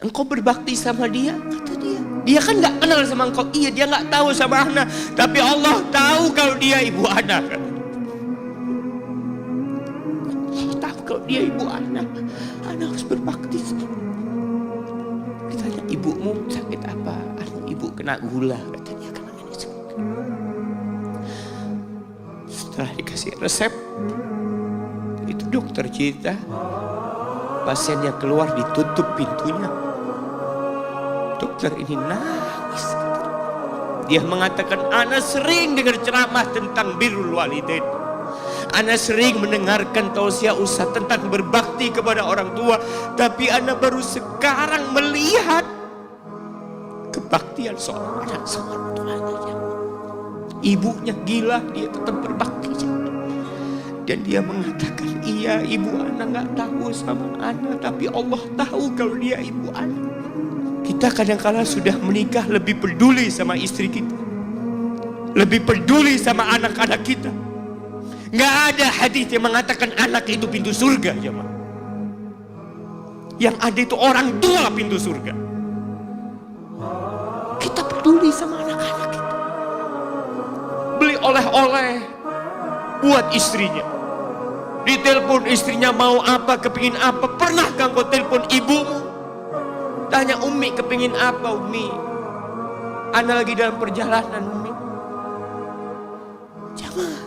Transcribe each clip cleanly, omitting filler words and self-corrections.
Engkau berbakti sama dia, kata dia. Dia kan nggak kenal sama engkau. Iya, dia nggak tahu sama Ana, tapi Allah tahu kalau dia ibu Ana. Allah tahu kalau dia ibu Ana. Ana harus berbakti sama dia. Ditanya, ibumu sakit apa? Ibu kena gula, katanya. Kena ini sakit. Setelah dikasih resep, itu dokter cerita, pasiennya keluar, ditutup pintunya. Dokter ini nangis. Dia mengatakan, ana sering dengar ceramah tentang birrul walidain. Ana sering mendengarkan tausiah ustaz tentang berbakti kepada orang tua, tapi ana baru sekarang melihat kebaktian seorang anak sama orang tuanya. Ibunya gila, dia tetap berbakti. Dan dia mengatakan, iya, ibu ana nggak tahu sama ana, tapi Allah tahu kalau dia ibu ana. Kita kadang-kala sudah menikah lebih peduli sama istri kita, lebih peduli sama anak-anak kita. Nggak ada hadis yang mengatakan anak itu pintu surga, jemaah. Yang ada itu orang tua pintu surga. Kita peduli sama anak-anak kita. Beli oleh-oleh buat istrinya. Ditelepon istrinya mau apa, kepingin apa. Pernahkah kau telepon ibumu? Tanya, Umi kepingin apa, Umi? Ana lagi dalam perjalanan, Umi. Jamaah,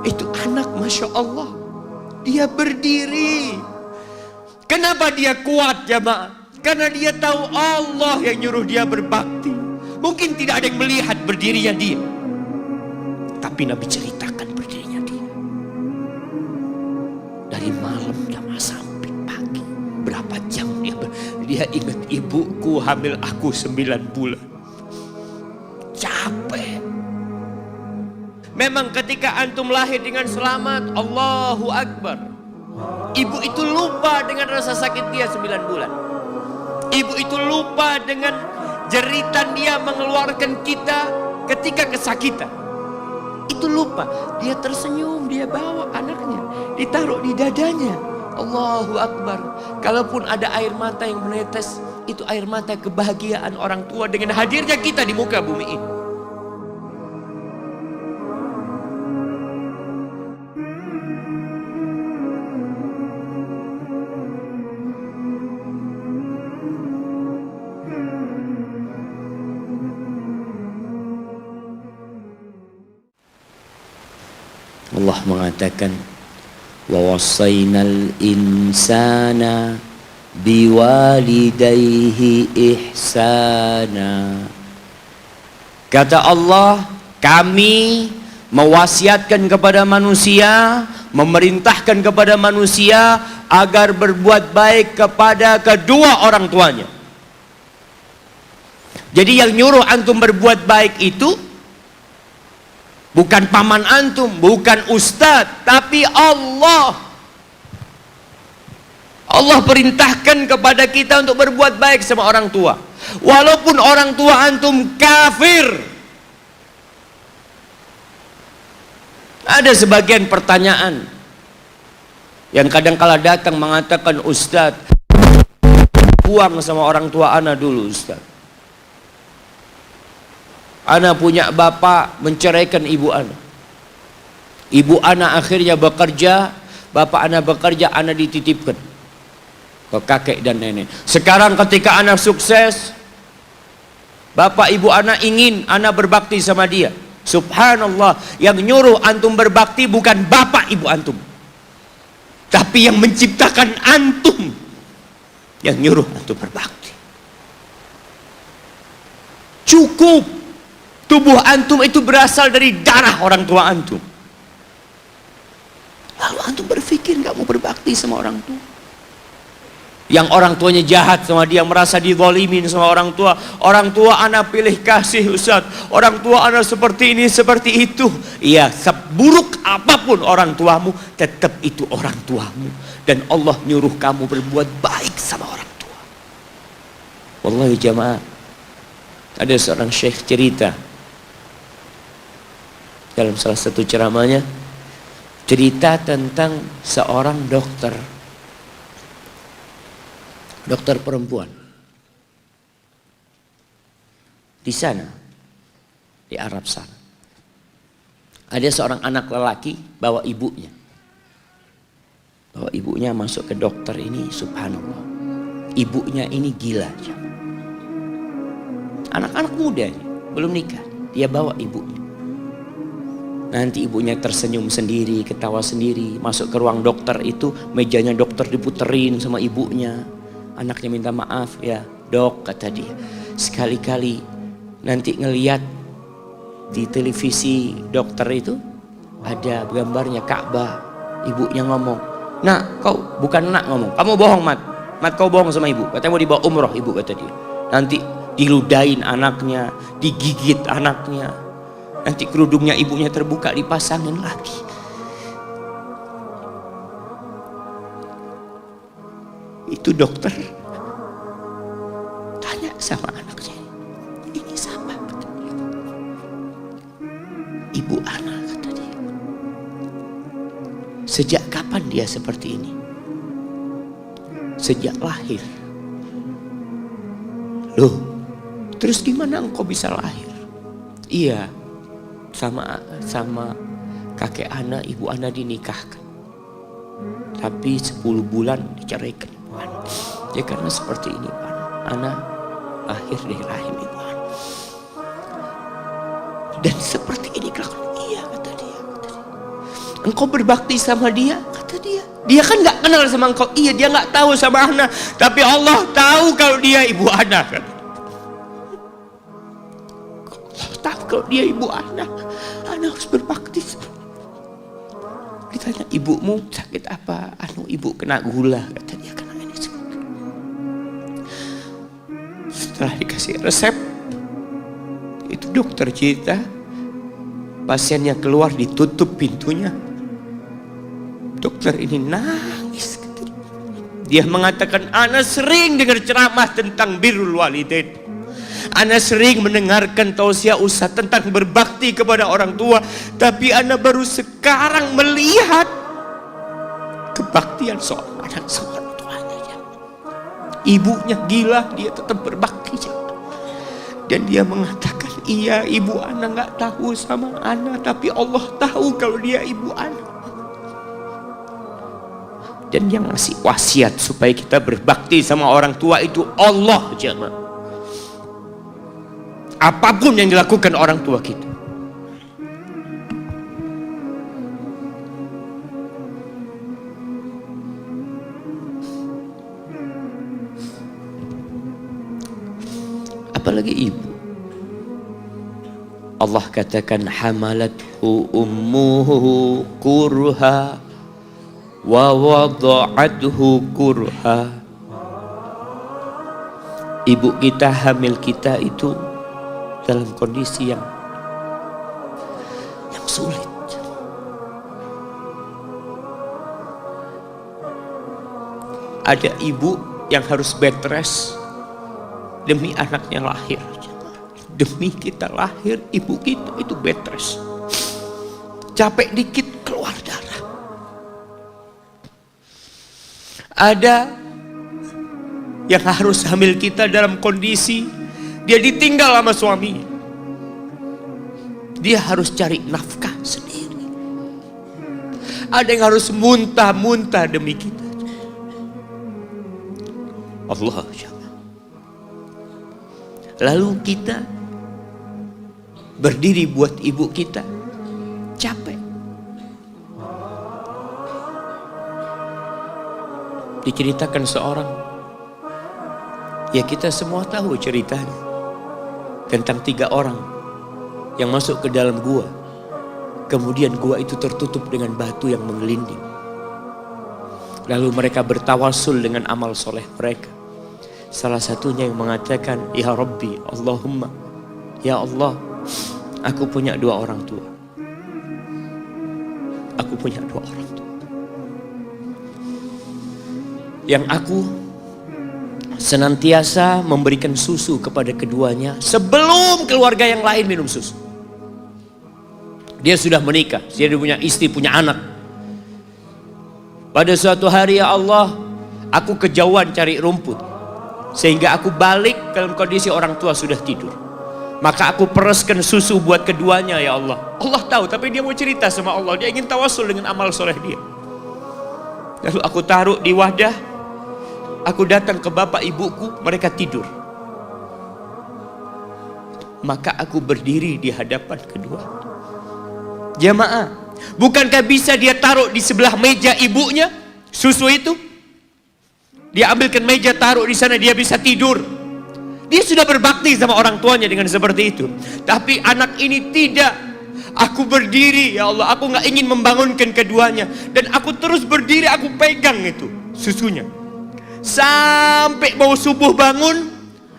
itu anak, Masya Allah, dia berdiri. Kenapa dia kuat, jamaah? Karena dia tahu Allah yang nyuruh dia berbakti. Mungkin tidak ada yang melihat berdirinya dia, tapi Nabi ceritakan berdirinya dia. Dari malam jamaah sampai pagi, berapa jam dia ingat, ibuku hamil aku 9 bulan. Capek. Memang ketika antum lahir dengan selamat, Allahu Akbar, ibu itu lupa dengan rasa sakit dia 9 bulan. Ibu itu lupa dengan jeritan dia mengeluarkan kita ketika kesakitan. Itu lupa. Dia tersenyum, dia bawa anaknya, ditaruh di dadanya. Allahu Akbar. Kalaupun ada air mata yang menetes, itu air mata kebahagiaan orang tua dengan hadirnya kita di muka bumi ini. Allah mengatakan, wa wassaynal insana biwalidayhi ihsana. Kata Allah, kami mewasiatkan kepada manusia, memerintahkan kepada manusia agar berbuat baik kepada kedua orang tuanya. Jadi yang nyuruh antum berbuat baik itu bukan paman antum, bukan ustadz, tapi Allah. Allah perintahkan kepada kita untuk berbuat baik sama orang tua. Walaupun orang tua antum kafir. Ada sebagian pertanyaan yang kadang-kala datang mengatakan, ustadz, buang sama orang tua ana dulu, ustadz. Ana punya bapak menceraikan ibu ana. Ibu ana akhirnya bekerja, bapak ana bekerja, ana dititipkan ke kakek dan nenek. Sekarang ketika ana sukses, bapak ibu ana ingin ana berbakti sama dia. Subhanallah, yang nyuruh antum berbakti bukan bapak ibu antum, tapi yang menciptakan antum yang nyuruh antum berbakti. Cukup tubuh antum itu berasal dari darah orang tua antum. Lalu antum berpikir nggak mau berbakti sama orang tua. Yang orang tuanya jahat sama dia, merasa dizalimin sama orang tua. Orang tua anak pilih kasih, Ustaz. Orang tua anak seperti ini, seperti itu. Iya, seburuk apapun orang tuamu, tetap itu orang tuamu. Dan Allah nyuruh kamu berbuat baik sama orang tua. Wallahi jamaah, ada seorang syekh cerita dalam salah satu ceramahnya, cerita tentang seorang dokter. dokter perempuan. Di sana, di Arab sana, ada seorang anak lelaki bawa ibunya. Bawa ibunya masuk ke dokter ini, subhanallah. Ibunya ini gila. Anak-anak muda ini, belum nikah. Dia bawa ibunya. Nanti ibunya tersenyum sendiri, ketawa sendiri. Masuk ke ruang dokter itu, mejanya dokter diputerin sama ibunya. Anaknya minta maaf, ya dok, kata dia. Sekali-kali nanti ngeliat di televisi dokter itu ada gambarnya Ka'bah. Ibunya ngomong, nak kau, bukan nak ngomong, kamu bohong Mat. Mat kau bohong sama ibu, katanya mau dibawa umroh ibu, kata dia. Nanti diludahin anaknya, digigit anaknya. Nanti kerudungnya ibunya terbuka, dipasangin lagi. Itu dokter tanya sama anaknya, ini sama, kata dia. Ibu anak, kata dia. Sejak kapan dia seperti ini? Sejak lahir. Loh, terus gimana engkau bisa lahir? Iya, sama kakek ana, ibu ana dinikahkan. Tapi 10 bulan diceraikan. Ya karena seperti ini, Pak. Ana lahir dari rahim ibu ana. Dan seperti ini kelakuan. Iya, kata dia. Engkau berbakti sama dia, kata dia. Dia kan gak kenal sama engkau. Iya, dia gak tahu sama ana. Tapi Allah tahu kalau dia ibu ana. Allah tahu kalau dia ibu ana. Ana harus berbakti. Ditanya, ibumu sakit apa? Ibu kena gula, kata dia, kena ini. Setelah dikasih resep, itu dokter cerita, pasiennya keluar, ditutup pintunya. Dokter ini nangis. Dia mengatakan, ana sering dengar ceramah tentang birrul walidain. Ana sering mendengarkan tausiah ustaz tentang berbakti kepada orang tua. Tapi ana baru sekarang melihat kebaktian seorang anak sama orang tuanya. Ibunya gila, dia tetap berbakti. Dan dia mengatakan, iya ibu ana gak tahu sama ana. Tapi Allah tahu kalau dia ibu ana. Dan yang ngasih wasiat supaya kita berbakti sama orang tua itu Allah, jemaah. Apapun yang dilakukan orang tua kita. Apalagi ibu. Allah katakan, hamalathu ummuhu kurha wa wada'athu kurha. Ibu kita, hamil kita itu dalam kondisi yang sulit. Ada ibu yang harus bed rest demi anaknya lahir. Demi kita lahir, ibu kita itu bed rest. Capek dikit keluar darah. Ada yang harus hamil kita dalam kondisi dia ditinggal sama suaminya. Dia harus cari nafkah sendiri. Ada yang harus muntah-muntah demi kita. Allah. Lalu kita berdiri buat ibu kita, capek. Diceritakan seorang, ya kita semua tahu ceritanya, tentang 3 orang yang masuk ke dalam gua. Kemudian gua itu tertutup dengan batu yang menggelinding. Lalu mereka bertawasul dengan amal soleh mereka. Salah satunya yang mengatakan, ya Rabbi, Allahumma, ya Allah, aku punya 2 orang tua. Aku punya 2 orang tua. Yang aku senantiasa memberikan susu kepada keduanya sebelum keluarga yang lain minum susu. Dia sudah menikah, dia punya istri, punya anak. Pada suatu hari, ya Allah, Aku kejauhan cari rumput, sehingga aku balik dalam kondisi orang tua sudah tidur. Maka aku pereskan susu buat keduanya ya Allah. Allah tahu, tapi dia mau cerita sama Allah. Dia ingin tawasul dengan amal soleh dia. Lalu aku taruh di wadah. Aku datang ke bapak ibuku, mereka tidur. Maka aku berdiri di hadapan kedua. Jamaah, bukankah bisa dia taruh di sebelah meja ibunya susu itu? Dia ambilkan meja, taruh di sana, dia bisa tidur. Dia sudah berbakti sama orang tuanya dengan seperti itu. Tapi anak ini tidak. Aku berdiri, ya Allah, aku gak ingin membangunkan keduanya. Dan aku terus berdiri, aku pegang itu susunya. Sampai mau subuh bangun,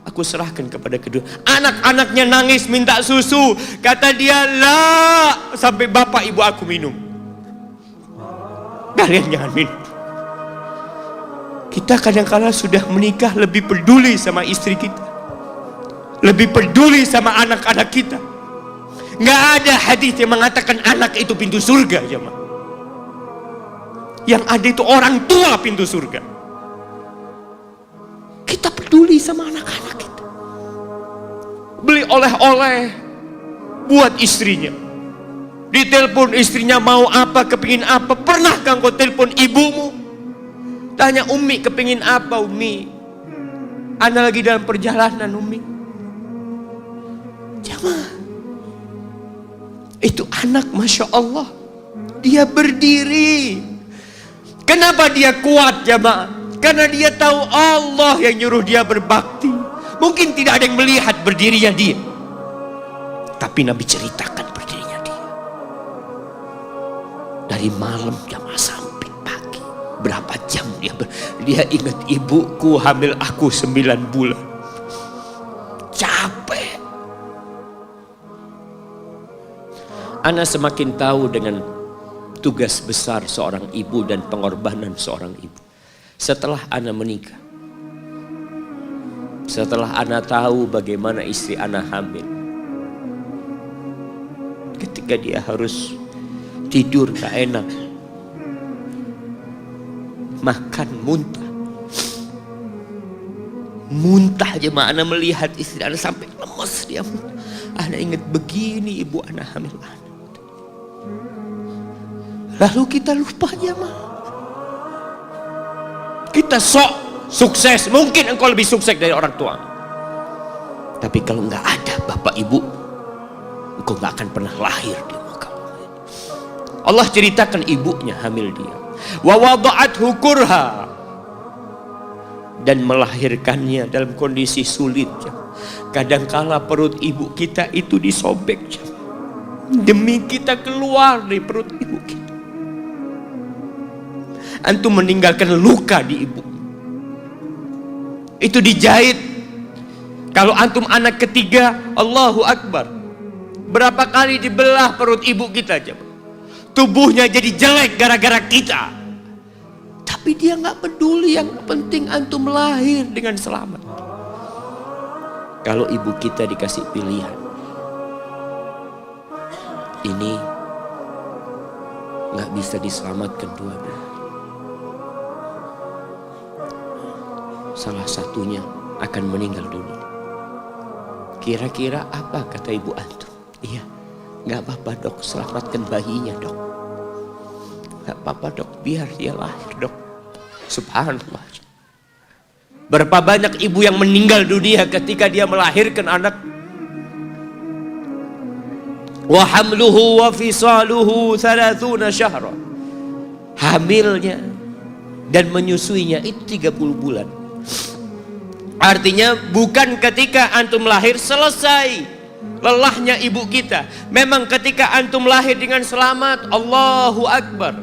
aku serahkan kepada kedua. Anak-anaknya nangis minta susu. Kata dia, lah, sampai bapak ibu aku minum. Kalian jangan minum. Kita kadang-kala sudah menikah lebih peduli sama istri kita, lebih peduli sama anak-anak kita. Nggak ada hadis yang mengatakan anak itu pintu surga, jemaah. Yang ada itu orang tua pintu surga. Kita peduli sama anak-anak kita. Beli oleh-oleh buat istrinya. Ditelepon istrinya mau apa, kepingin apa. Pernahkah engkau telepon ibumu? Tanya, Umi kepingin apa Umi? Ana lagi dalam perjalanan Umi. Jamaah, itu anak Masya Allah, dia berdiri. Kenapa dia kuat jamaah? Karena dia tahu Allah yang nyuruh dia berbakti. Mungkin tidak ada yang melihat berdirinya dia, tapi Nabi ceritakan berdirinya dia. Dari malam jamaah sampai pagi, berapa jam dia ingat ibuku hamil aku 9 bulan. Capek. Ana semakin tahu dengan tugas besar seorang ibu dan pengorbanan seorang ibu setelah Ana menikah. Setelah Ana tahu bagaimana istri Ana hamil, ketika dia harus tidur gak enak, makan muntah aja. Ana melihat istri Ana sampai lemes, dia muntah. Ana ingat begini ibu Ana hamil Ana. Lalu kita lupa jemaah. Kita sok sukses, mungkin engkau lebih sukses dari orang tua. Tapi kalau nggak ada bapak ibu, engkau nggak akan pernah lahir di muka bumi. Allah ceritakan ibunya hamil dia. Wa wada'athu kurha, dan melahirkannya dalam kondisi sulit. Kadangkala perut ibu kita itu disobek demi kita keluar dari perut ibu kita. Antum meninggalkan luka di ibu, itu dijahit. Kalau antum anak ketiga, Allahu Akbar, berapa kali dibelah perut ibu kita, tubuhnya jadi jelek gara-gara kita. Tapi dia nggak peduli, yang penting antum lahir dengan selamat. Kalau ibu kita dikasih pilihan, ini nggak bisa diselamatkan dua-duanya, salah satunya akan meninggal dunia. Kira-kira apa kata ibu antum? Iya, nggak apa-apa dok, selamatkan bayinya dok. Nggak apa-apa dok, biar dia lahir dok. Subhanallah. Berapa banyak ibu yang meninggal dunia ketika dia melahirkan anak. Wa hamluhu wa fisaluhu 30 syahra. Hamilnya dan menyusuinya itu 30 bulan. Artinya bukan ketika antum lahir selesai lelahnya ibu kita. Memang ketika antum lahir dengan selamat, Allahu Akbar,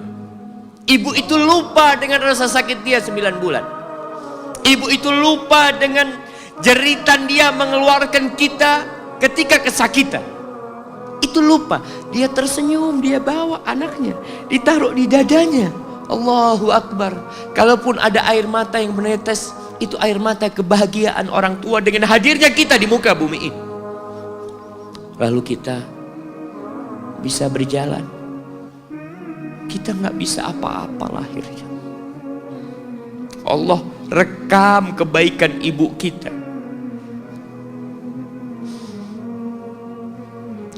ibu itu lupa dengan rasa sakit dia 9 bulan. Ibu itu lupa dengan jeritan dia mengeluarkan kita ketika kesakitan. Itu lupa. Dia tersenyum, dia bawa anaknya, ditaruh di dadanya. Allahu Akbar. Kalaupun ada air mata yang menetes, itu air mata kebahagiaan orang tua dengan hadirnya kita di muka bumi ini. Lalu kita bisa berjalan. Kita nggak bisa apa-apa lahirnya. Allah rekam kebaikan ibu kita.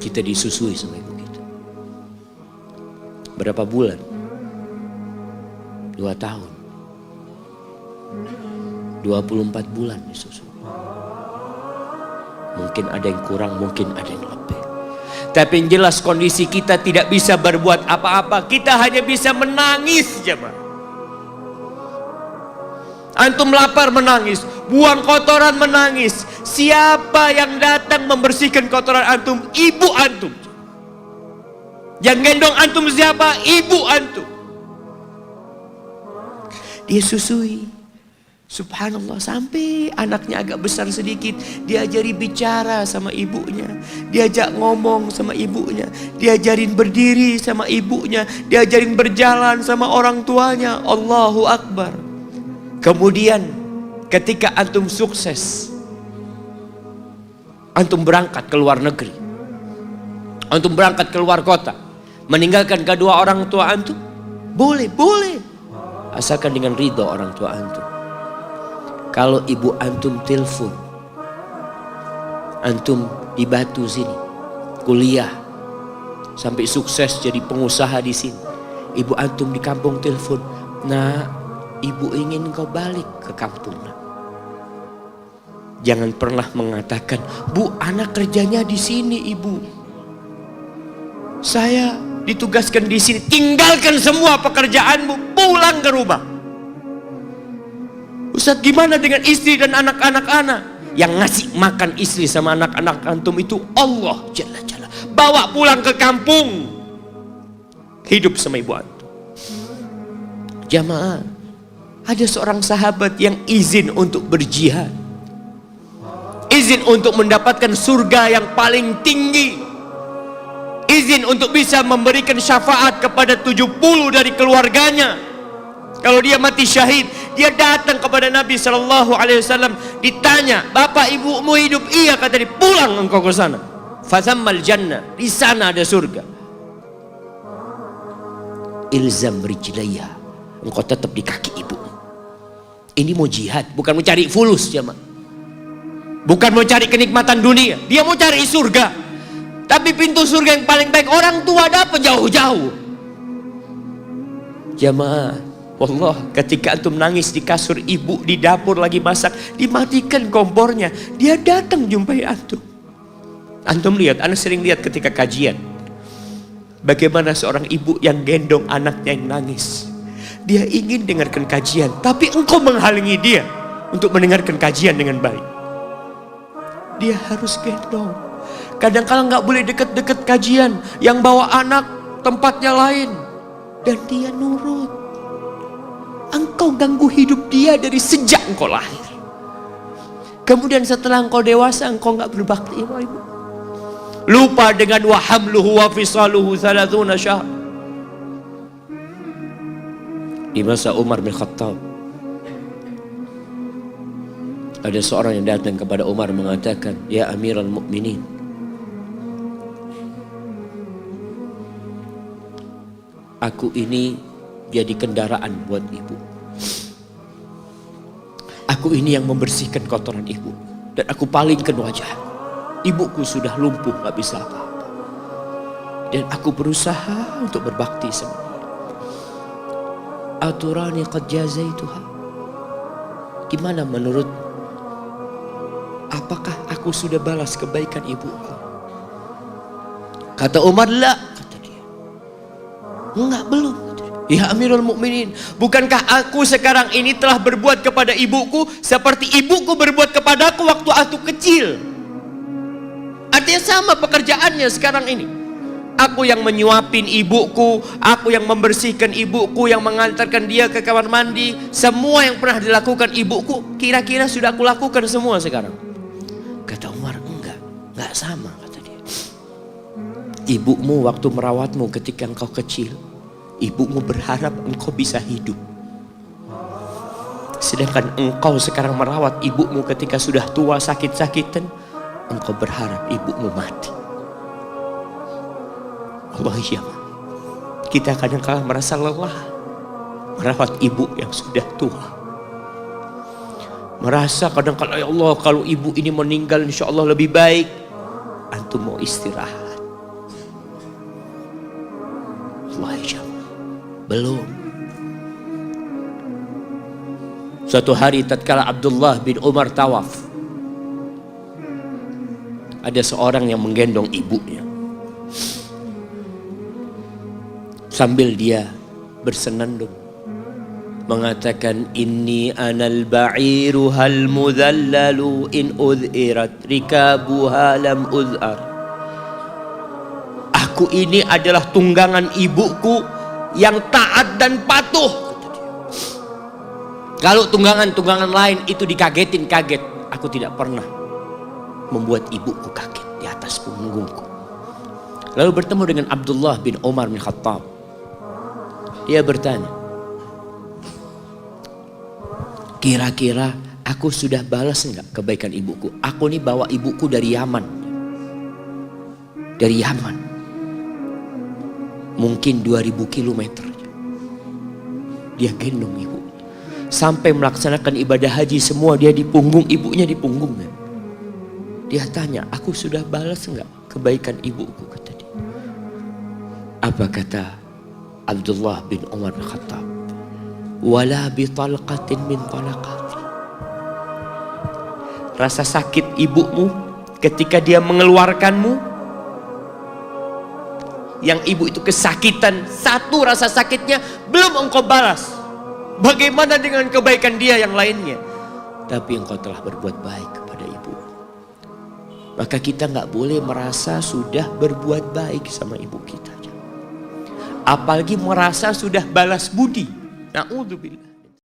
Kita disusui sama ibu kita. Berapa bulan? 2 tahun. 24 bulan disusui. Mungkin ada yang kurang, mungkin ada yang lebih. Tapi yang jelas kondisi kita tidak bisa berbuat apa-apa. Kita hanya bisa menangis, jemaah. Antum lapar menangis, buang kotoran menangis. Siapa yang datang membersihkan kotoran antum? Ibu antum. Yang gendong antum siapa? Ibu antum. Dia susui. Subhanallah, sampai anaknya agak besar sedikit, diajari bicara sama ibunya, diajak ngomong sama ibunya, diajarin berdiri sama ibunya, diajarin berjalan sama orang tuanya. Allahu Akbar. Kemudian ketika antum sukses, antum berangkat ke luar negeri, antum berangkat ke luar kota, meninggalkan kedua orang tua antum, boleh, asalkan dengan ridho orang tua antum. Kalau ibu antum telepon, antum di Batu sini, kuliah, sampai sukses jadi pengusaha di sini, ibu antum di kampung telepon, nah, ibu ingin kau balik ke kampung. Jangan pernah mengatakan, Bu, anak kerjanya di sini, ibu. Saya ditugaskan di sini. Tinggalkan semua pekerjaanmu, pulang ke rumah. Ustaz, gimana dengan istri dan anak-anak anak? Yang ngasih makan istri sama anak-anak antum itu Allah Jalla Jalla. Bawa pulang ke kampung, hidup sama ibu antum. Jamaah, ada seorang sahabat yang izin untuk berjihad, izin untuk mendapatkan surga yang paling tinggi, izin untuk bisa memberikan syafaat kepada 70 dari keluarganya. Kalau dia mati syahid, dia datang kepada Nabi SAW, ditanya, bapak ibumu hidup? Iya, kata dia. Pulang engkau ke sana, fathammal jannah, di sana ada surga. Ilzam rijlaiha, engkau tetap di kaki ibu. Ini mau jihad, bukan mau cari fulus, jemaah. Bukan mau cari kenikmatan dunia, dia mau cari surga. Tapi pintu surga yang paling baik orang tua dapat jauh-jauh. Jemaah, wallah, ketika antum nangis di kasur ibu, di dapur lagi masak, dimatikan kompornya, dia datang jumpai antum. Antum lihat, anak sering lihat ketika kajian, bagaimana seorang ibu yang gendong anaknya yang nangis. Dia ingin dengarkan kajian, tapi engkau menghalangi dia untuk mendengarkan kajian dengan baik. Dia harus gendong. Kadang-kadang nggak boleh deket-deket kajian, yang bawa anak tempatnya lain, dan dia nurut. Engkau ganggu hidup dia dari sejak engkau lahir. Kemudian setelah engkau dewasa, engkau nggak berbakti sama ibu. Lupa dengan wa hamluhu wa fisaluhu 30 syahr. Di masa Umar bin Khattab, ada seorang yang datang kepada Umar mengatakan, ya Amirul Mukminin, aku ini jadi kendaraan buat ibu. Aku ini yang membersihkan kotoran ibu, dan aku palingkan wajah. Ibuku sudah lumpuh, gak bisa apa-apa, dan aku berusaha untuk berbakti sama dia. Aturani qad jazaituha. Gimana menurut, apakah aku sudah balas kebaikan ibuku? Kata Umar, la, kata dia. Enggak, belum. Ya Amirul Mukminin, bukankah aku sekarang ini telah berbuat kepada ibuku seperti ibuku berbuat kepadaku waktu aku kecil? Artinya sama pekerjaannya sekarang ini. Aku yang menyuapin ibuku, aku yang membersihkan ibuku, yang mengantarkan dia ke kamar mandi. Semua yang pernah dilakukan ibuku, kira-kira sudah aku lakukan semua sekarang. Kata Umar, enggak sama, kata dia. Ibumu waktu merawatmu ketika engkau kecil, ibumu berharap engkau bisa hidup. Sedangkan engkau sekarang merawat ibumu ketika sudah tua sakit-sakitan, engkau berharap ibumu mati. Allah, iya, kita kadang-kadang merasa lelah merawat ibu yang sudah tua. Merasa kadang-kadang, ya Allah, kalau ibu ini meninggal insya Allah lebih baik. Antum mau istirahat. Allah ya, belum. Suatu hari tatkala Abdullah bin Umar tawaf, ada seorang yang menggendong ibunya. Sambil dia bersenandung mengatakan, inni anal ba'iru hal mudhallalu in udhirat rikabuha lam udhar. Aku ini adalah tunggangan ibuku yang taat dan patuh. Kalau tunggangan-tunggangan lain itu dikagetin, kaget. Aku tidak pernah membuat ibuku kaget di atas punggungku. Lalu bertemu dengan Abdullah bin Umar bin Khattab. Dia bertanya, kira-kira aku sudah balas enggak kebaikan ibuku? Aku nih bawa ibuku dari Yaman. Dari Yaman. Mungkin 2000 kilometer. Dia gendong ibu. Sampai melaksanakan ibadah haji semua dia di punggung, ibunya di punggungnya. Dia tanya, aku sudah balas enggak kebaikan ibuku? Kata dia. Apa kata Abdullah bin Umar bin Khattab? Wala bitalqatin min talaqati. Rasa sakit ibumu ketika dia mengeluarkanmu, yang ibu itu kesakitan, satu rasa sakitnya belum engkau balas. Bagaimana dengan kebaikan dia yang lainnya? Tapi engkau telah berbuat baik kepada ibu. Maka kita nggak boleh merasa sudah berbuat baik sama ibu kita. Apalagi merasa sudah balas budi. Na'udzubillah.